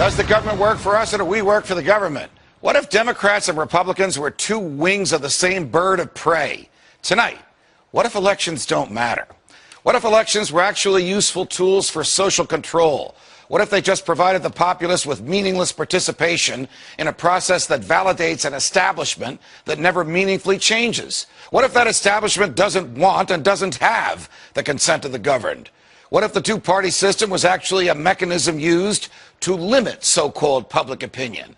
Does the government work for us or do we work for the government? What if Democrats and Republicans were two wings of the same bird of prey? Tonight, what if elections don't matter? What if elections were actually useful tools for social control? What if they just provided the populace with meaningless participation in a process that validates an establishment that never meaningfully changes? What if that establishment doesn't want and doesn't have the consent of the governed? What if the two-party system was actually a mechanism used to limit so-called public opinion?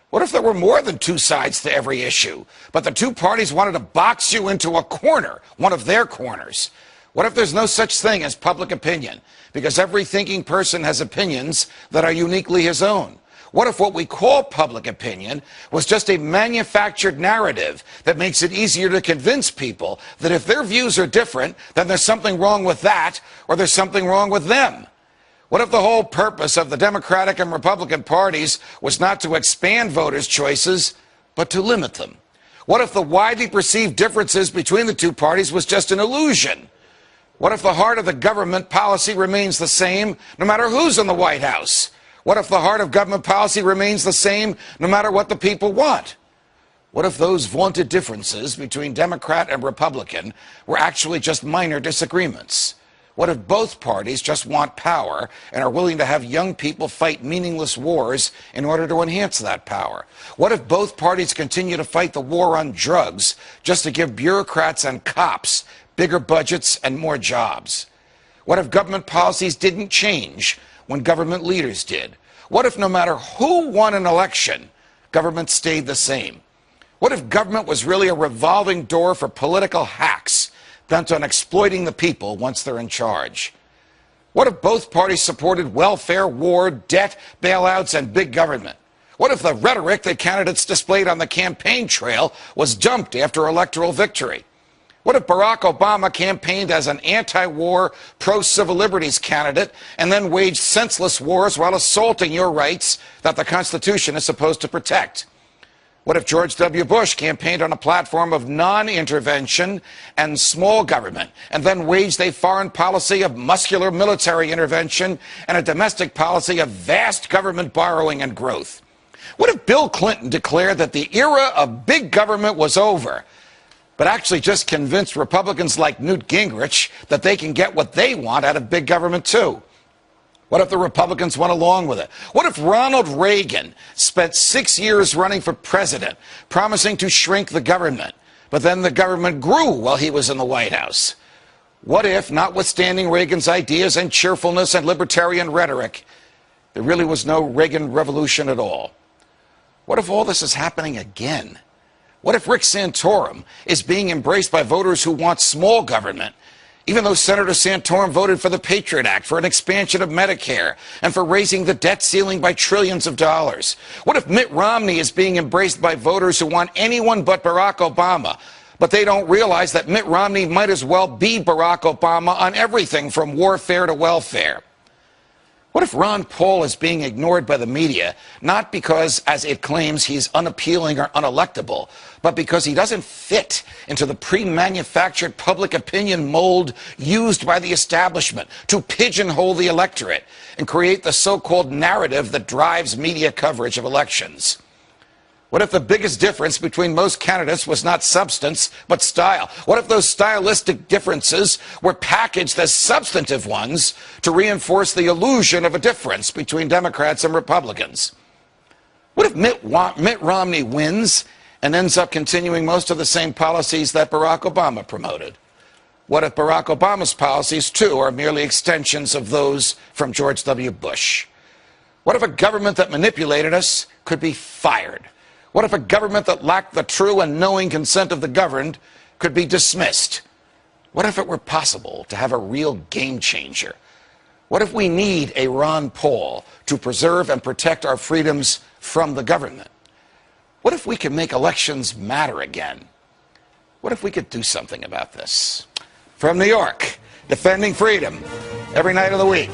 What if there were more than two sides to every issue, but the two parties wanted to box you into a corner, one of their corners? What if there's no such thing as public opinion, because every thinking person has opinions that are uniquely his own? What if what we call public opinion was just a manufactured narrative that makes it easier to convince people that if their views are different, then there's something wrong with that, or there's something wrong with them? What if the whole purpose of the Democratic and Republican parties was not to expand voters' choices, but to limit them? What if the widely perceived differences between the two parties was just an illusion? What if the heart of the government policy remains the same no matter who's in the White House? What if the heart of government policy remains the same no matter what the people want? What if those vaunted differences between Democrat and Republican were actually just minor disagreements? What if both parties just want power and are willing to have young people fight meaningless wars in order to enhance that power? What if both parties continue to fight the war on drugs just to give bureaucrats and cops bigger budgets and more jobs? What if government policies didn't change when government leaders did? What if no matter who won an election, government stayed the same? What if government was really a revolving door for political hacks bent on exploiting the people once they're in charge? What if both parties supported welfare, war, debt, bailouts, and big government? What if the rhetoric that candidates displayed on the campaign trail was dumped after electoral victory? What if Barack Obama campaigned as an anti-war, pro-civil liberties candidate and then waged senseless wars while assaulting your rights that the Constitution is supposed to protect? What if George W. Bush campaigned on a platform of non-intervention and small government and then waged a foreign policy of muscular military intervention and a domestic policy of vast government borrowing and growth? What if Bill Clinton declared that the era of big government was over, but actually just convinced Republicans like Newt Gingrich that they can get what they want out of big government too? What if the Republicans went along with it? What if Ronald Reagan spent 6 years running for president, promising to shrink the government, but then the government grew while he was in the White House? What if, notwithstanding Reagan's ideas and cheerfulness and libertarian rhetoric, there really was no Reagan revolution at all? What if all this is happening again? What if Rick Santorum is being embraced by voters who want small government, even though Senator Santorum voted for the Patriot Act, for an expansion of Medicare, and for raising the debt ceiling by trillions of dollars? What if Mitt Romney is being embraced by voters who want anyone but Barack Obama, but they don't realize that Mitt Romney might as well be Barack Obama on everything from warfare to welfare? What if Ron Paul is being ignored by the media, not because, as it claims, he's unappealing or unelectable, but because he doesn't fit into the pre-manufactured public opinion mold used by the establishment to pigeonhole the electorate and create the so-called narrative that drives media coverage of elections? What if the biggest difference between most candidates was not substance, but style? What if those stylistic differences were packaged as substantive ones to reinforce the illusion of a difference between Democrats and Republicans? What if Mitt Romney wins and ends up continuing most of the same policies that Barack Obama promoted? What if Barack Obama's policies, too, are merely extensions of those from George W. Bush? What if a government that manipulated us could be fired? What if a government that lacked the true and knowing consent of the governed could be dismissed? What if it were possible to have a real game changer? What if we need a Ron Paul to preserve and protect our freedoms from the government? What if we could make elections matter again? What if we could do something about this? From New York, defending freedom every night of the week.